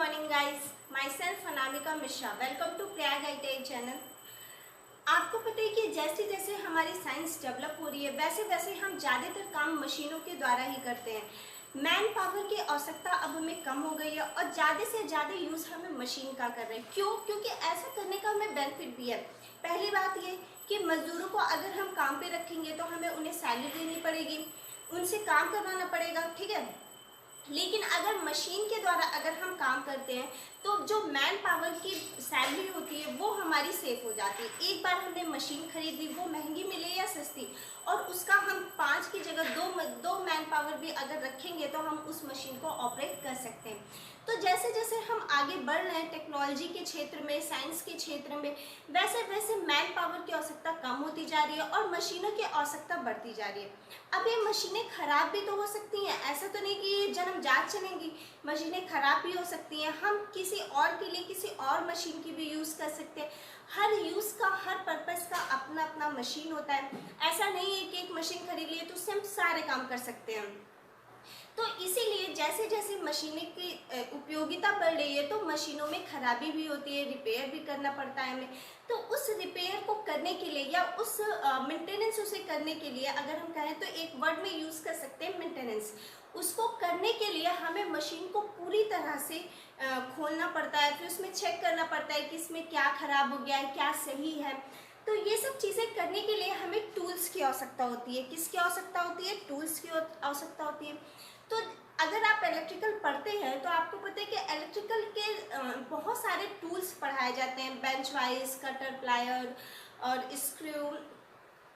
morning guys, myself Anamika Mishra, welcome to Prayag hi tech channel. आपको पता है कि जैसे जैसे हमारी साइंस डेवलप हो रही है वैसे वैसे हम ज़्यादातर काम मशीनों के द्वारा ही करते हैं। मैन पावर की आवश्यकता अब हमें कम हो गई है और ज़्यादा से ज़्यादा यूज़ हमें मशीन का कर रहे हैं। क्यों? क्योंकि ऐसा करने का हमें बेनिफिट भी है। पहली बात ये कि मज़दूरों को अगर हम काम पे रखेंगे तो हमें उन्हें सैलरी देनी पड़ेगी, उनसे काम करवाना पड़ेगा, ठीक है। लेकिन अगर मशीन के द्वारा अगर हम काम करते हैं तो जो मैन पावर की सैलरी होती है वो हमारी सेफ हो जाती है। एक बार हमने मशीन खरीद ली, वो महंगी मिले या सस्ती, और उसका हम 5 की जगह दो मैन पावर भी अगर रखेंगे तो हम उस मशीन को ऑपरेट कर सकते हैं। तो जैसे जैसे हम आगे बढ़ रहे हैं टेक्नोलॉजी के क्षेत्र में, साइंस के क्षेत्र में, वैसे वैसे मैन पावर की आवश्यकता कम होती जा रही है और मशीनों की आवश्यकता बढ़ती जा रही है। अब ये मशीनें खराब भी तो हो सकती हैं, ऐसा तो नहीं कि ये जन्मजात चलेंगी। मशीनें खराब भी हो सकती हैं, हम किसी और के लिए किसी और मशीन की भी यूज़ कर सकते हैं। हर यूज़ का, हर पर्पज़ का अपना अपना मशीन होता है। ऐसा नहीं है कि एक मशीन खरीद लिए तो उससे हम सारे काम कर सकते हैं। तो इसीलिए जैसे जैसे मशीनें की उपयोगिता बढ़ रही है तो मशीनों में खराबी भी होती है, रिपेयर भी करना पड़ता है हमें। तो उस रिपेयर को करने के लिए या उस मेंटेनेंस उसे करने के लिए अगर हम कहें तो एक वर्ड में यूज़ कर सकते हैं मेंटेनेंस। उसको करने के लिए हमें मशीन को पूरी तरह से खोलना पड़ता है, फिर उसमें चेक करना पड़ता है कि इसमें क्या खराब हो गया है, क्या सही है। तो ये सब चीज़ें करने के लिए हमें टूल्स की आवश्यकता होती है। किसकी आवश्यकता होती है? टूल्स की आवश्यकता होती है। तो अगर आप इलेक्ट्रिकल पढ़ते हैं तो आपको पता है कि इलेक्ट्रिकल के बहुत सारे टूल्स पढ़ाए जाते हैं, बेंच वाइज, कटर, प्लायर और स्क्रू,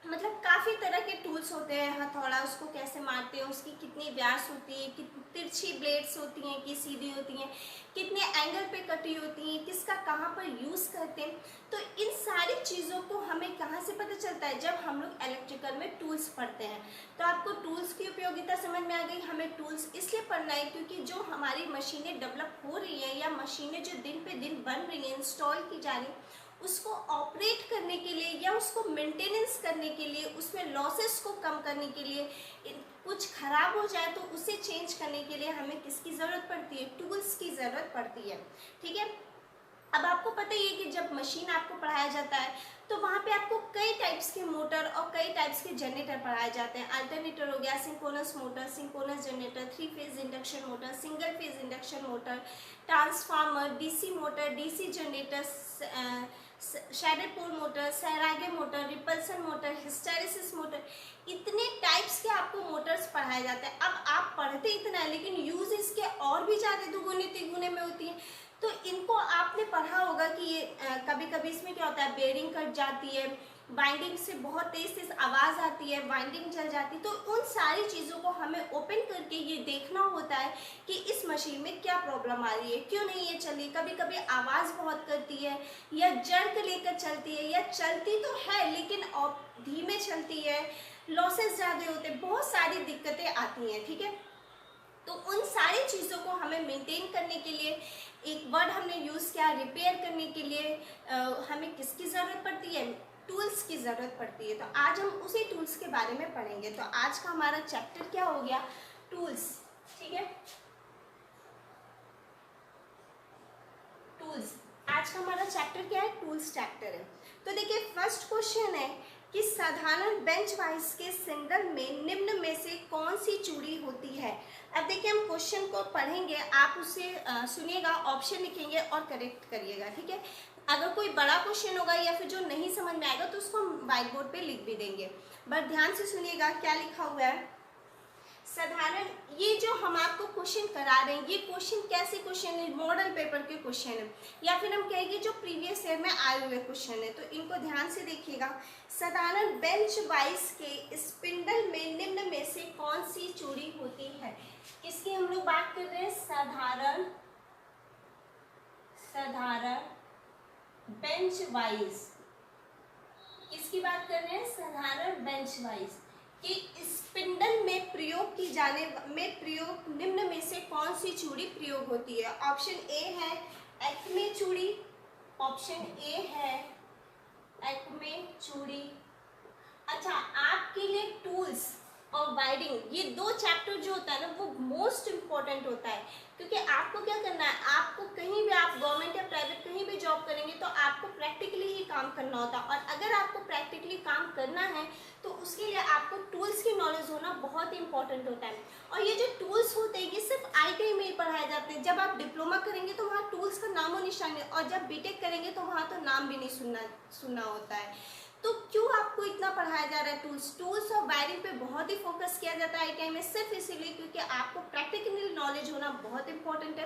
मतलब काफ़ी तरह के टूल्स होते हैं। हथौड़ा उसको कैसे मारते हैं, उसकी कितनी व्यास होती है, कितनी तिरछी ब्लेड्स होती हैं कि सीधी होती हैं, कितने एंगल पे कटी होती हैं, किसका कहाँ पर यूज़ करते हैं। तो इन सारी चीज़ों को हमें कहाँ से पता चलता है? जब हम लोग इलेक्ट्रिकल में टूल्स पढ़ते हैं। तो आपको टूल्स की उपयोगिता समझ में आ गई। हमें टूल्स इसलिए पढ़ना है क्योंकि जो हमारी मशीनें डेवलप हो रही हैं या मशीनें जो दिन पे दिन बन रही हैं, इंस्टॉल की जा रही हैं, उसको ऑपरेट करने के लिए या उसको मेंटेनेंस करने के लिए, उसमें लॉसेस को कम करने के लिए, कुछ खराब हो जाए तो उसे चेंज करने के लिए हमें किसकी ज़रूरत पड़ती है? टूल्स की ज़रूरत पड़ती है, ठीक है। अब आपको पता ही है कि जब मशीन आपको पढ़ाया जाता है तो वहाँ पे आपको कई टाइप्स के मोटर और कई टाइप्स के जनरेटर पढ़ाए जाते हैं। अल्टरनेटर हो गया, synchronous motor, synchronous generator, 3 phase induction motor, single phase induction motor, transformer, DC motor, DC generator, shadow pole motor, सैरागे motor, repulsion motor, hysteresis motor, इतने टाइप्स के आपको मोटर्स पढ़ाए जाते हैं। अब आप पढ़ते इतना है लेकिन यूज इसके और भी ज़्यादा दुगुने तिगुने में होती है। तो इनको आपने पढ़ा होगा कि ये कभी कभी इसमें क्या होता है, बेरिंग कट जाती है, बाइंडिंग से बहुत तेज तेज आवाज़ आती है, बाइंडिंग जल जाती है। तो उन सारी चीज़ों को हमें ओपन करके ये देखना होता है कि इस मशीन में क्या प्रॉब्लम आ रही है, क्यों नहीं ये चली। कभी कभी आवाज़ बहुत करती है या जर्क लेकर चलती है, या चलती तो है लेकिन धीमे चलती है, लॉसेस ज़्यादा होते हैं, बहुत सारी दिक्कतें आती हैं, ठीक है। तो उन सारी चीज़ों को हमें मेंटेन करने के लिए एक वर्ड हमने यूज़ किया, रिपेयर करने के लिए हमें किसकी ज़रूरत पड़ती है? टूल्स की ज़रूरत पड़ती है। तो आज हम उसी टूल्स के बारे में पढ़ेंगे। तो आज का हमारा चैप्टर क्या हो गया? टूल्स, ठीक है। टूल्स, आज का हमारा चैप्टर क्या है? टूल्स चैप्टर है। तो देखिए फर्स्ट क्वेश्चन है कि साधारण बेंच वाइज के सिंगल में निम्न में से कौन सी चूड़ी होती है। अब देखिए हम क्वेश्चन को पढ़ेंगे, आप उसे सुनिएगा, ऑप्शन लिखेंगे और करेक्ट करिएगा, ठीक है। अगर कोई बड़ा क्वेश्चन होगा या फिर जो नहीं समझ में आएगा तो उसको हम व्हाइट बोर्ड पे लिख भी देंगे। बट ध्यान से सुनिएगा क्या लिखा हुआ है। साधारण, ये जो हम आपको क्वेश्चन करा रहे हैं ये क्वेश्चन कैसे क्वेश्चन है? मॉडल पेपर के क्वेश्चन है, या फिर हम कहेंगे जो प्रीवियस ईयर में आए हुए क्वेश्चन है। तो इनको ध्यान से देखिएगा। साधारण बेंच वाइज के स्पिंडल में निम्न में से कौन सी चूड़ी होती है? किसकी हम लोग बात कर रहे हैं? साधारण बेंच वाइज, किसकी बात कर रहे हैं? साधारण बेंच वाइज कि स्पिंडल में प्रयोग की जाने में प्रयोग निम्न में से कौन सी चूड़ी प्रयोग होती है? ऑप्शन ए है एक्मे चूड़ी, ऑप्शन ए है एक्मे चूड़ी। अच्छा, आपके लिए टूल्स और वायरिंग, ये 2 चैप्टर जो होता है ना वो मोस्ट इम्पॉर्टेंट होता है, क्योंकि आपको क्या करना है, आपको कहीं भी, आप गवर्नमेंट या प्राइवेट कहीं भी जॉब करेंगे तो आपको प्रैक्टिकली ही काम करना होता है। और अगर आपको प्रैक्टिकली काम करना है तो उसके लिए आपको टूल्स की नॉलेज होना बहुत ही इंपॉर्टेंट होता है। और ये जो टूल्स होते हैं ये सिर्फ ITI में ही पढ़ाए जाते हैं। जब आप डिप्लोमा करेंगे तो वहाँ टूल्स का नामो निशान नहीं, और जब बीटेक करेंगे तो वहाँ तो नाम भी नहीं सुनना होता है। तो क्यों आपको इतना पढ़ाया जा रहा है टूल्स और वायरिंग पे बहुत ही फोकस किया जाता है ITI में, सिर्फ इसीलिए क्योंकि आपको प्रैक्टिकली नॉलेज होना बहुत इंपॉर्टेंट है।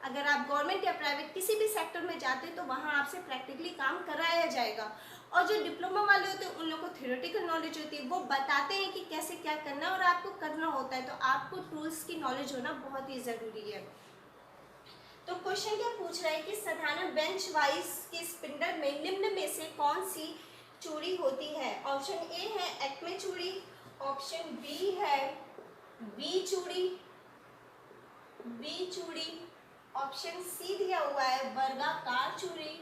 अगर आप गवर्नमेंट या प्राइवेट किसी भी सेक्टर में जाते हैं तो वहाँ आपसे प्रैक्टिकली काम कराया जाएगा। और जो डिप्लोमा वाले होते हैं उन लोगों को थ्योरेटिकल नॉलेज होती है, वो बताते हैं कि कैसे क्या करना है और आपको करना होता है। तो आपको टूल्स की नॉलेज होना बहुत ही ज़रूरी है। तो क्वेश्चन क्या पूछ रहा है कि साधारण बेंच वाइज के स्पिंडल में निम्न में से कौन सी चूड़ी होती है। ऑप्शन ए है एक्मे चूड़ी, ऑप्शन बी है बी चूड़ी, ऑप्शन सी दिया हुआ है वर्गाकार चूड़ी,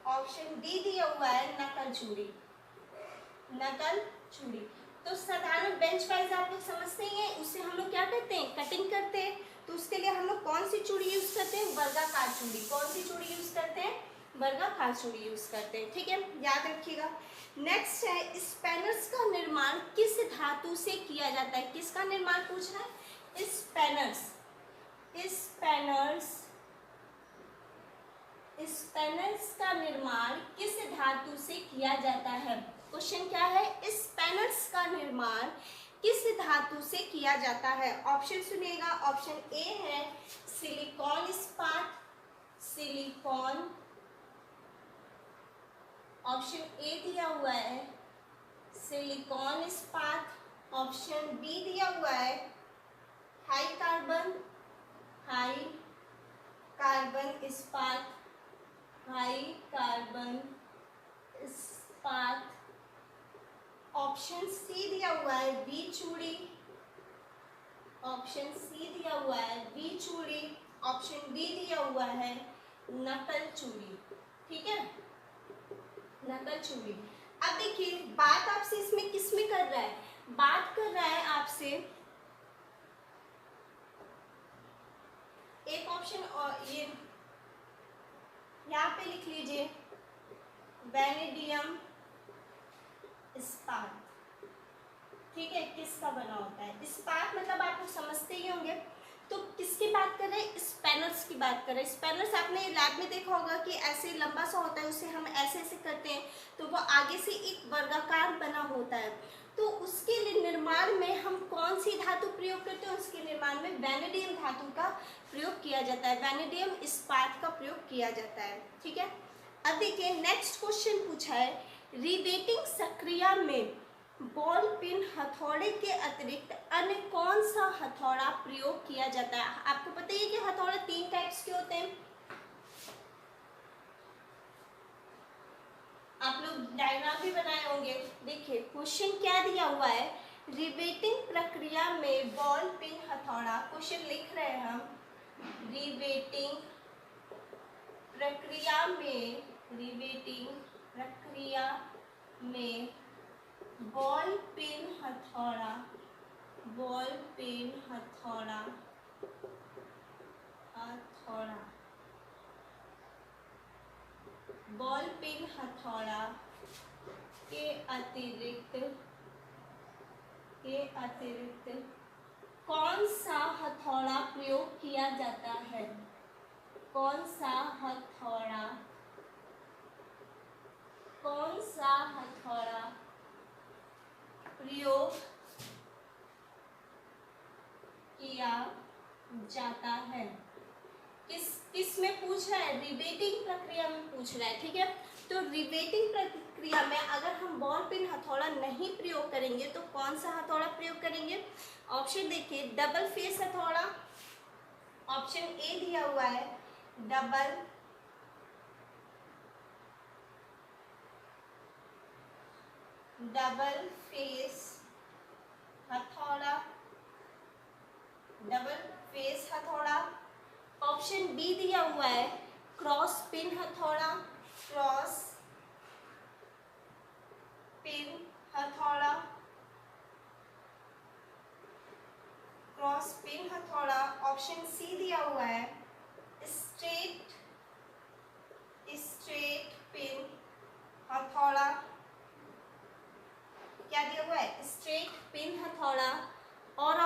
ऑप्शन डी दिया हुआ है नकल चूड़ी। तो साधारण बेंच वाइज आप लोग समझते ही हैं, उससे हम लोग क्या करते हैं, कटिंग करते हैं। तो उसके लिए हम लोग कौन सी चूड़ी यूज करते हैं, वर्गाकार चूड़ी। कौन सी चूड़ी यूज करते हैं, वर्गाकार चूड़ी यूज करते हैं। ठीक है, याद रखिएगा। नेक्स्ट है स्पैनर्स का निर्माण किस धातु से किया जाता है। किसका निर्माण पूछ रहा है, स्पैनर्स का निर्माण किस धातु से किया जाता है। क्वेश्चन क्या है, स्पैनर्स का निर्माण किस धातु से किया जाता है। ऑप्शन सुनिएगा। ऑप्शन ए है सिलिकॉन इस्पात, ऑप्शन ए दिया हुआ है सिलिकॉन इस्पात, ऑप्शन बी दिया हुआ है हाई कार्बन इस्पात, ऑप्शन सी दिया हुआ है बी चूड़ी, ऑप्शन डी दिया हुआ है नकल चूड़ी। ठीक है, नकल चूड़ी। अब देखिए बात आपसे इसमें किसमें कर रहा है, बात कर रहा है आपसे एक ऑप्शन, और ये यहाँ पे लिख लीजिए वैनेडियम इस्पात। ठीक है, किसका बना होता है इस्पात, मतलब आप लोग समझते ही होंगे। तो किसकी बात कर रहे हैं, स्पैनर्स की बात कर रहे हैं। स्पैनर्स आपने लैब में देखा होगा कि ऐसे लंबा सा होता है, उसे हम ऐसे ऐसे करते हैं तो वो आगे से एक वर्गाकार बना होता है। तो उसके लिए निर्माण में हम कौन सी धातु प्रयोग करते हैं, उसके निर्माण में वैनेडियम धातु का प्रयोग किया जाता है, वैनेडियम इस्पात का प्रयोग किया जाता है। ठीक है, अब देखिए नेक्स्ट क्वेश्चन पूछा है रिवेटिंग प्रक्रिया में बॉल पिन हथौड़े के अतिरिक्त अन्य कौन सा हथौड़ा प्रयोग किया जाता है। आपको पता ही है कि हथौड़े 3 टाइप्स के होते हैं, आप लोग डायग्राम भी बनाए होंगे। देखिए क्वेश्चन क्या दिया हुआ है, रिवेटिंग प्रक्रिया में बॉल पिन हथौड़ा, क्वेश्चन लिख रहे हैं हम, रिवेटिंग प्रक्रिया में बॉल पिन हथौड़ा के अतिरिक्त कौन सा हथौड़ा प्रयोग किया जाता है, कौन सा हथौड़ा प्रयोग किया जाता है। किस में पूछ रहा है, रिवेटिंग प्रक्रिया में पूछ रहा है। ठीक है, तो रिवेटिंग प्रक्रिया में अगर हम बॉल पिन हथौड़ा नहीं प्रयोग करेंगे तो कौन सा हथौड़ा प्रयोग करेंगे। ऑप्शन देखिए डबल फेस हथौड़ा, ऑप्शन ए दिया हुआ है डबल फेस हथौड़ा, ऑप्शन बी दिया हुआ है क्रॉस पिन हथौड़ा,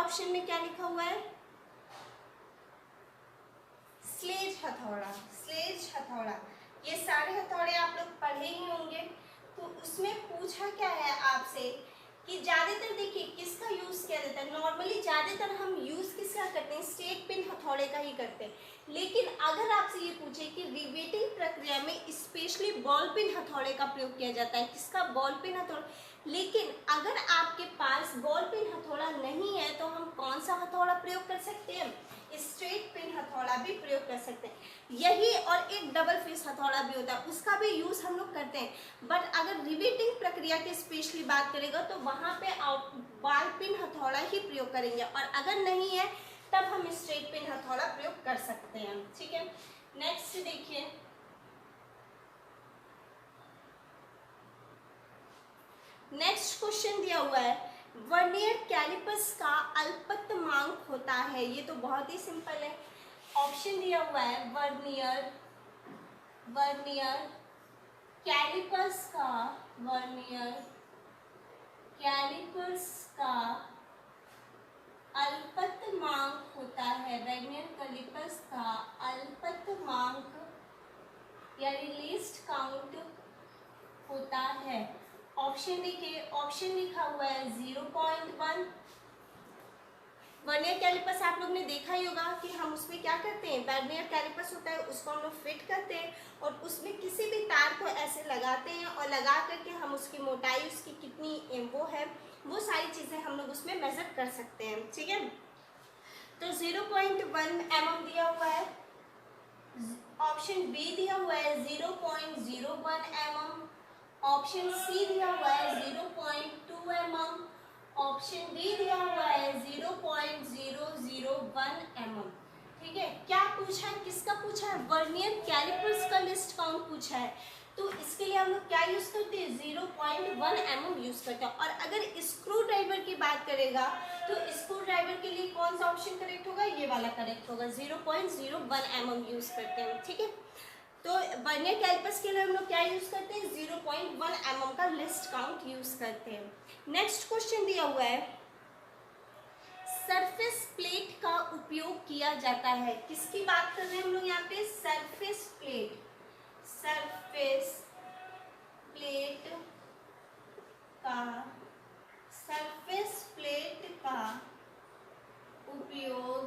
ऑप्शन में क्या लिखा हुआ है? स्लेज हथौड़ा, स्लेज हथौड़ा। ये सारे हथौड़े आप लोग पढ़े ही होंगे। तो उसमें पूछा क्या है आपसे कि ज्यादातर देखिए किसका यूज किया जाता है। नॉर्मली ज्यादातर हम यूज किसका करते हैं? स्टेट पिन हथौड़े का ही करते हैं। लेकिन अगर आपसे ये पूछे कि रिवेटिंग प्रक्रिया में स्पेशली बॉल पिन हथौड़े का प्रयोग किया जाता है, किसका? बॉल पिन हथौड़ा। लेकिन अगर आपके पास बॉल पिन हथौड़ा नहीं है तो हम कौन सा हथौड़ा प्रयोग कर सकते हैं? स्ट्रेट पिन हथौड़ा भी प्रयोग कर सकते हैं। यही और एक डबल फेस हथौड़ा भी होता है, उसका भी यूज हम लोग करते हैं। बट अगर रिवेटिंग प्रक्रिया की स्पेशली बात करेगा तो वहां पे बॉल पिन हथौड़ा ही प्रयोग करेंगे, और अगर नहीं है तब हम स्ट्रेट पिन हथौड़ा प्रयोग कर सकते हैं। ठीक है, नेक्स्ट देखिए, नेक्स्ट क्वेश्चन दिया हुआ है, वर्नियर कैलिपर्स का अल्पतमांक होता है। ये तो बहुत ही सिंपल है। ऑप्शन दिया हुआ है वर्नियर कैलिपर्स का, वर्नियर कैलिपर्स का अल्पतमांक होता है। वर्नियर कैलिपर्स का अल्पतमांक यानी लीस्ट काउंट होता है। ऑप्शन देखिए, ऑप्शन लिखा हुआ है 0.1। वर्नियर कैलिपर्स आप लोग ने देखा ही होगा कि हम उसमें क्या करते हैं, वर्नियर कैलिपर्स होता है उसको हम लोग फिट करते हैं और उसमें किसी भी तार को ऐसे लगाते हैं और लगा करके हम उसकी मोटाई, उसकी कितनी वो है, वो सारी चीज़ें हम लोग उसमें मेजर कर सकते हैं। ठीक है, तो 0.1 mm दिया हुआ है। ऑप्शन बी दिया हुआ है 0.01 mm। ऑप्शन सी दिया हुआ है 0.2 mm। ऑप्शन डी दिया हुआ है 0.001 mm। ठीक है, क्या पूछा है, किसका पूछा है? वर्नियर कैलिपर्स का लिस्ट काउंट पूछा है। तो इसके लिए हम लोग क्या यूज करते हैं? 0.1 mm यूज करते हैं। और अगर स्क्रू ड्राइवर की बात करेगा तो स्क्रू ड्राइवर के लिए कौन सा ऑप्शन करेक्ट होगा? ये वाला करेक्ट होगा, 0.01 mm यूज करते हैं। ठीक है, तो वर्नियर कैलिपर्स के लिए हम लोग क्या यूज करते हैं? 0.1 mm का लिस्ट काउंट यूज करते हैं। नेक्स्ट क्वेश्चन दिया हुआ है, सरफेस प्लेट का उपयोग किया जाता है। किसकी बात कर रहे हैं हम लोग यहाँ पे? सरफेस प्लेट, सरफेस प्लेट का, सरफेस प्लेट का उपयोग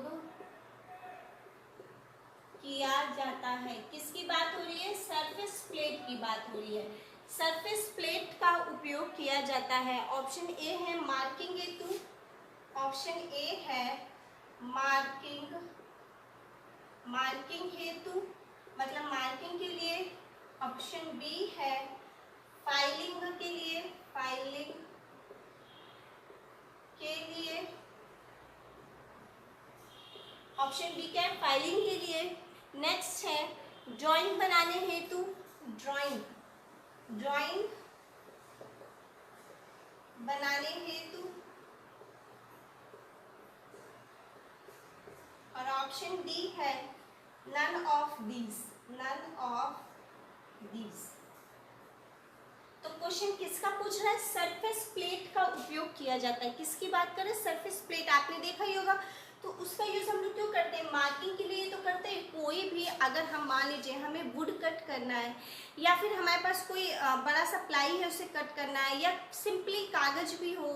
किया जाता है। किसकी बात हो रही है? सरफेस प्लेट की बात हो रही है। सरफेस प्लेट का उपयोग किया जाता है। ऑप्शन ए है मार्किंग हेतु, ऑप्शन ए है मार्किंग, मार्किंग हेतु मतलब मार्किंग के लिए। ऑप्शन बी है फाइलिंग के लिए, फाइलिंग के लिए। ऑप्शन बी क्या है? फाइलिंग के लिए। नेक्स्ट है ड्राइंग बनाने हेतु, ड्राइंग, ड्राइंग बनाने हेतु। और ऑप्शन डी है none of these, none of these. तो क्वेश्चन किसका पूछ रहा है? सरफेस प्लेट का उपयोग किया जाता है। किसकी बात करें? सरफेस प्लेट आपने देखा ही होगा। तो उसका यूज हम लोग क्यों करते हैं? मार्किंग के लिए तो करते हैं। कोई भी अगर हम मान लीजिए हमें वुड कट करना है या फिर हमारे पास कोई बड़ा सा प्लाई है उसे कट करना है, या सिंपली कागज भी हो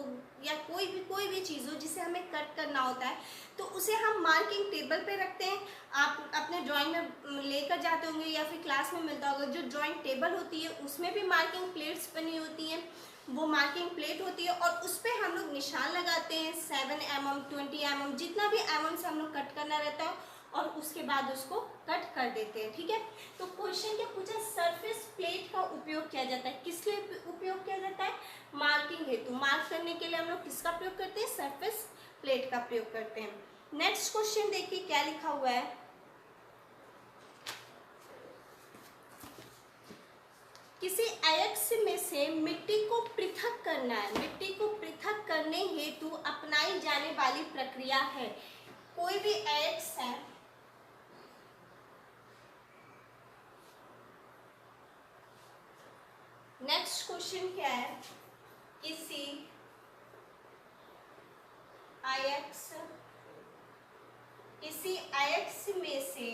या कोई भी चीज़ हो जिसे हमें कट करना होता है, तो उसे हम मार्किंग टेबल पे रखते हैं। आप अपने ड्राइंग में लेकर जाते होंगे या फिर क्लास में मिलता होगा, जो ड्राइंग टेबल होती है उसमें भी मार्किंग प्लेट्स बनी होती हैं। वो मार्किंग प्लेट होती है और उस पर हम लोग निशान लगाते हैं 7 mm, 20 mm, जितना भी mm से हम लोग कट करना रहता है, और उसके बाद उसको कट कर देते हैं। ठीक है, तो क्वेश्चन क्या पूछा? सरफेस प्लेट का उपयोग किया जाता है। किस लिए उपयोग किया जाता है? मार्किंग हेतु। मार्क करने के लिए हम लोग किसका प्रयोग करते हैं? सरफेस प्लेट का प्रयोग करते हैं। नेक्स्ट क्वेश्चन देखिए क्या लिखा हुआ है, किसी अयस्क में से मिट्टी को पृथक करना है। मिट्टी को पृथक करने हेतु अपनाई जाने वाली प्रक्रिया है। कोई भी अयस्क है, नेक्स्ट क्वेश्चन क्या है, किसी अयस्क, किसी अयस्क में से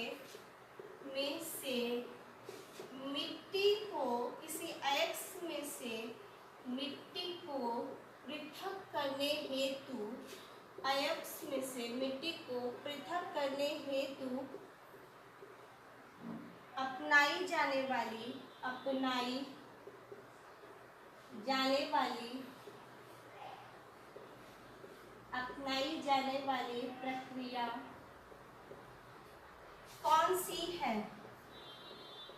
मिट्टी को, किसी अयस्क में से मिट्टी को पृथक करने हेतु, अयस्क में से मिट्टी को पृथक करने हेतु अपनाई जाने वाली प्रक्रिया कौन सी है?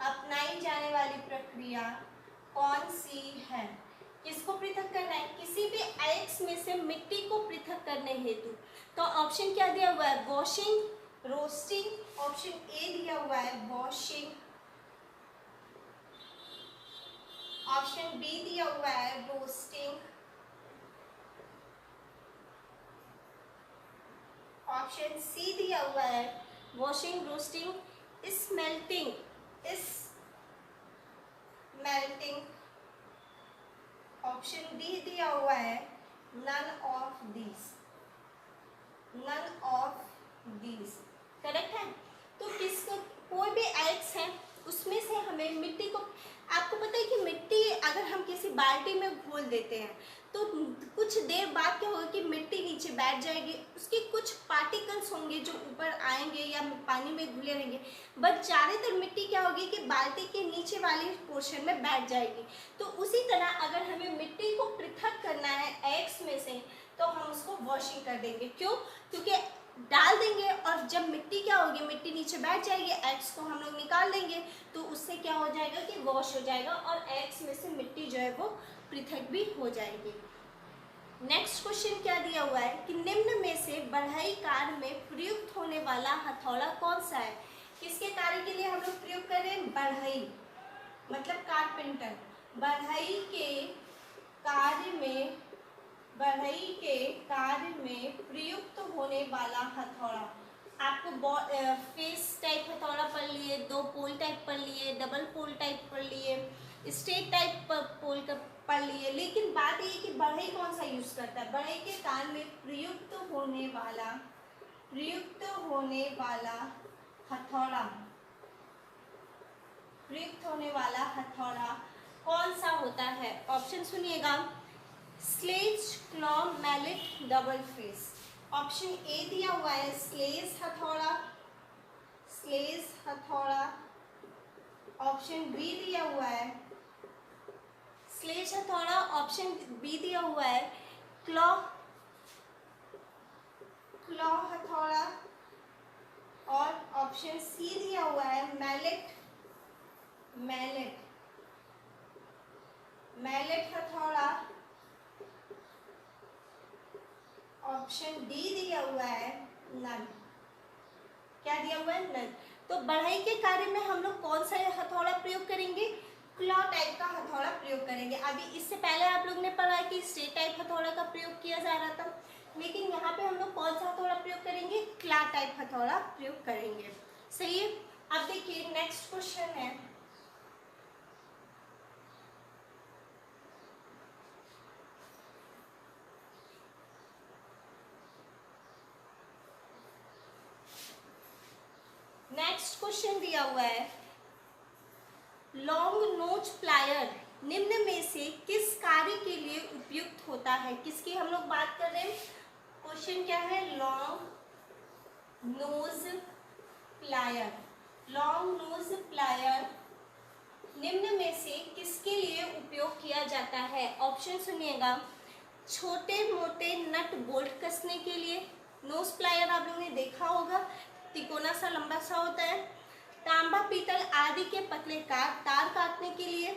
अपनाई जाने वाली प्रक्रिया कौन सी है? किसको पृथक करना है? किसी भी अयस्क में से मिट्टी को पृथक करने हेतु। तो ऑप्शन क्या दिया हुआ है? Washing, roasting. ऑप्शन ए दिया हुआ है वॉशिंग। ऑप्शन बी दिया हुआ है रोस्टिंग। ऑप्शन सी दिया हुआ है washing, roasting, smelting. Option D दिया हुआ है नन ऑफ दीज। करेक्ट है। तो किसको, कोई भी अयस्क है उसमें से हमें मिट्टी को, आपको पता है कि मिट्टी अगर हम किसी बाल्टी में घोल देते हैं तो कुछ देर बाद क्या होगा कि मिट्टी नीचे बैठ जाएगी, उसके कुछ पार्टिकल्स होंगे जो ऊपर आएंगे या पानी में घुले रहेंगे, बट ज़्यादातर मिट्टी क्या होगी कि बाल्टी के नीचे वाले पोर्शन में बैठ जाएगी। तो उसी तरह अगर हमें मिट्टी को पृथक करना है अयस्क में से तो हम उसको वॉशिंग कर देंगे। क्यों? क्योंकि डाल देंगे और जब मिट्टी क्या होगी, मिट्टी नीचे बैठ जाएगी, अयस्क को हम लोग निकाल देंगे तो उससे क्या हो जाएगा कि वॉश हो जाएगा और अयस्क में से मिट्टी जो है वो पृथक भी हो जाएगी। नेक्स्ट क्वेश्चन क्या दिया हुआ है कि निम्न में से बढ़ई कार्य में प्रयुक्त होने वाला हथौड़ा कौन सा है? किसके कार्य के लिए हम लोग प्रयोग कर रहे हैं? बढ़ई मतलब कारपेंटर। बढ़ई के कार्य में प्रयुक्त होने वाला हथौड़ा। आपको फेस टाइप हथौड़ा पढ़ लिए, 2 पोल टाइप पढ़ लिए, डबल पोल टाइप पढ़ लिए, स्ट्रेट टाइप पोल का पढ़ लिए, लेकिन बात ये कि बढ़ई कौन सा यूज करता है? बढ़ई के कार्य में प्रयुक्त होने वाला हथौड़ा कौन सा होता है? ऑप्शन सुनिएगा, sledge, claw, mallet, double face. Option A दिया हुआ है स्लेज हथौड़ा। ऑप्शन बी दिया हुआ है स्लेज हथौड़ा। ऑप्शन बी दिया हुआ है क्लॉ हथौड़ा और ऑप्शन सी दिया हुआ है मैलेट हथौड़ा। ऑप्शन डी दिया हुआ है नन। क्या दिया हुआ है? नन। तो बढ़ई के कार्य में हम लोग कौन सा हथौड़ा प्रयोग करेंगे? क्लॉ टाइप का हथौड़ा प्रयोग करेंगे। अभी इससे पहले आप लोग ने पढ़ा कि स्ट्रेट टाइप हथौड़ा का प्रयोग किया जा रहा था, लेकिन यहाँ पे हम लोग कौन सा हथौड़ा प्रयोग करेंगे? क्लॉ टाइप हथौड़ा प्रयोग करेंगे। सही है। अब देखिए नेक्स्ट क्वेश्चन है, नेक्स्ट क्वेश्चन दिया हुआ है लॉन्ग नोच प्लायर निम्न में से किस कार्य के लिए उपयुक्त होता है? किसकी हम लोग बात कर रहे हैं? क्वेश्चन क्या है? लॉन्ग नोज प्लायर निम्न में से किसके लिए उपयोग किया जाता है? ऑप्शन सुनिएगा, छोटे मोटे नट बोल्ट कसने के लिए। नोज प्लायर आप लोगों ने देखा होगा, तिकोना सा लंबा सा होता है। तांबा, पीतल आदि के पतले तार काटने के लिए,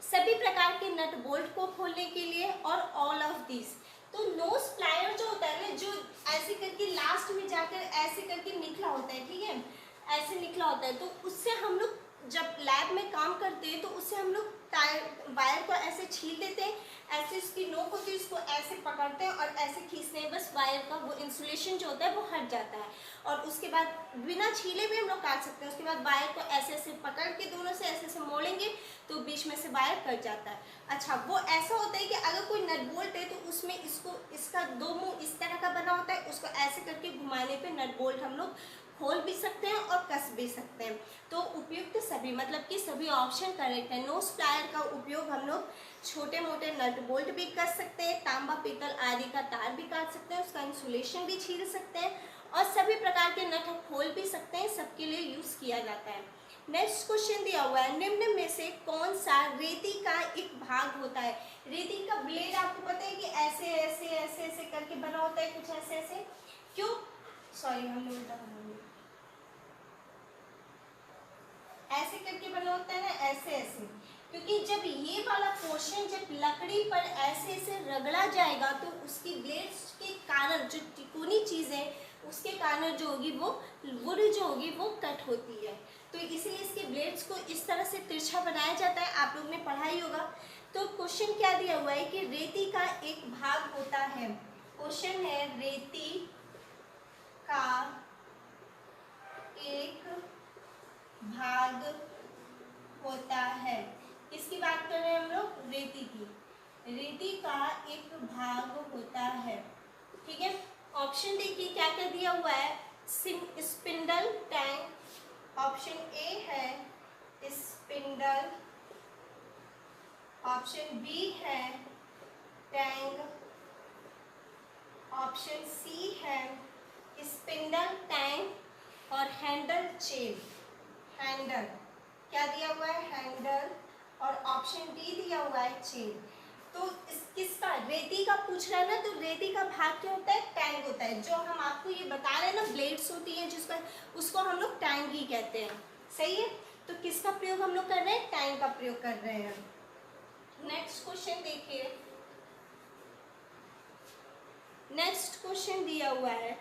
सभी प्रकार के नट बोल्ट को खोलने के लिए, और ऑल ऑफ दिस। तो नोज प्लायर जो होता है ना, जो ऐसे करके लास्ट में जाकर ऐसे करके निकला होता है, ठीक है, ऐसे निकला होता है, तो उससे हम लोग जब लैब में काम करते हैं तो उससे हम लोग वायर को ऐसे छील देते हैं, ऐसे इसकी नोक होती है, इसको ऐसे पकड़ते हैं और ऐसे खींचते हैं, बस वायर का वो इंसुलेशन जो होता है वो हट जाता है। और उसके बाद बिना छीले भी हम लोग काट सकते हैं। उसके बाद वायर को ऐसे ऐसे पकड़ के दोनों से ऐसे ऐसे मोड़ेंगे तो बीच बीच में से बाहर कट जाता है। अच्छा, वो ऐसा होता है कि अगर कोई नट बोल्ट है तो उसमें इसका दो मुंह इस तरह का बना होता है, उसको ऐसे करके घुमाने पे नट बोल्ट हम लोग खोल भी सकते हैं और कस भी सकते हैं। तो उपयुक्त सभी मतलब कि सभी ऑप्शन करेक्ट है। नोज प्लायर का उपयोग हम लोग छोटे मोटे नट बोल्ट भी कर सकते हैं, तांबा पीतल आदि का तार भी काट सकते हैं, उसका इंसुलेशन भी छील सकते हैं और सभी प्रकार के नट खोल भी सकते हैं, सबके लिए यूज किया जाता है। नेक्स्ट क्वेश्चन दिया हुआ है, निम्न में से कौन सा रेती का एक भाग होता है। रेती का ब्लेड आपको पता है कि ऐसे ऐसे ऐसे ऐसे करके बना होता है, कुछ ऐसे ऐसे, क्यों, सॉरी हमने उल्टा बना दिया, ऐसे करके बना होता है ना, ऐसे ऐसे, क्योंकि जब ये वाला पोर्शन जब लकड़ी पर ऐसे ऐसे रगड़ा जाएगा तो उसकी ब्लेड्स के कारण जो तिकोनी चीज है उसके कारण जो होगी वो वुड जो होगी वो कट होती है। तो इसीलिए इसके ब्लेड्स को इस तरह से तिरछा बनाया जाता है, आप लोग ने पढ़ा ही होगा। तो क्वेश्चन क्या दिया हुआ है कि रेती का एक भाग होता है, क्वेश्चन है रेती का एक भाग होता है। किसकी बात कर रहे हैं हम लोग, रेती की। रेती का एक भाग होता है, ठीक है। ऑप्शन देखिए क्या क्या दिया हुआ है, स्पिंडल टैंक, ऑप्शन ए है स्पिंडल, ऑप्शन बी है टैंक, ऑप्शन सी है स्पिंडल टैंक और हैंडल चेन। हैंडल क्या दिया हुआ है, हैंडल, और ऑप्शन डी दिया हुआ है चेन। तो किसका, रेती का पूछ रहा है ना, तो रेती का भाग क्या होता है, टैंक होता है। जो हम आपको ये बता रहे हैं ना, ब्लेड्स होती हैं जिसका, उसको हम लोग टैंक ही कहते हैं, सही है। तो किसका प्रयोग हम लोग कर रहे हैं, टैंक का प्रयोग कर रहे हैं। नेक्स्ट क्वेश्चन देखिए, नेक्स्ट क्वेश्चन दिया हुआ है,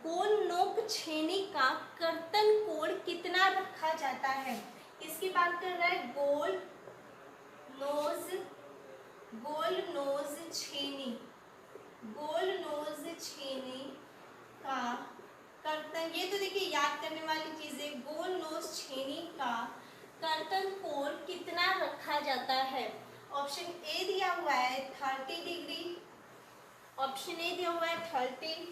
गोल नोक छेनी का कर्तन कोण कितना रखा जाता है। किसकी बात कर रहा है, गोल नोज छेनी, गोल नोज छेनी का कर्तन, ये तो देखिए याद करने वाली चीज है, गोल नोज छेनी का कर्तन कोण कितना रखा जाता है। ऑप्शन ए दिया हुआ है 30 डिग्री, ऑप्शन ए दिया हुआ है 30,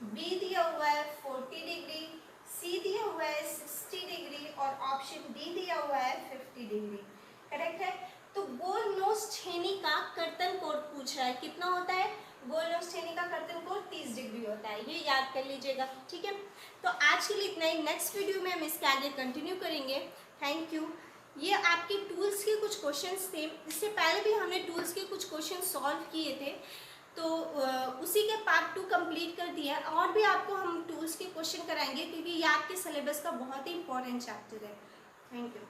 बी दिया हुआ है 40 डिग्री, सी दिया हुआ है 60 डिग्री और ऑप्शन डी दिया हुआ है 50 डिग्री। करेक्ट है। तो गोल नोज छेनी का कर्तन कोण पूछ रहा है, कितना होता है, गोल नोज छेनी का कर्तन कोण 30 डिग्री होता है, ये याद कर लीजिएगा, ठीक है। तो आज के लिए इतना ही, नेक्स्ट वीडियो में हम इसके आगे कंटिन्यू करेंगे। Thank you. ये आपके टूल्स के कुछ क्वेश्चंस थे, इससे पहले भी हमने टूल्स के कुछ क्वेश्चन सॉल्व किए थे, तो उसी के पार्ट 2 कंप्लीट कर दिया। और भी आपको हम टूल्स के क्वेश्चन कराएंगे क्योंकि ये आपके सिलेबस का बहुत ही इंपॉर्टेंट चैप्टर है। Thank you.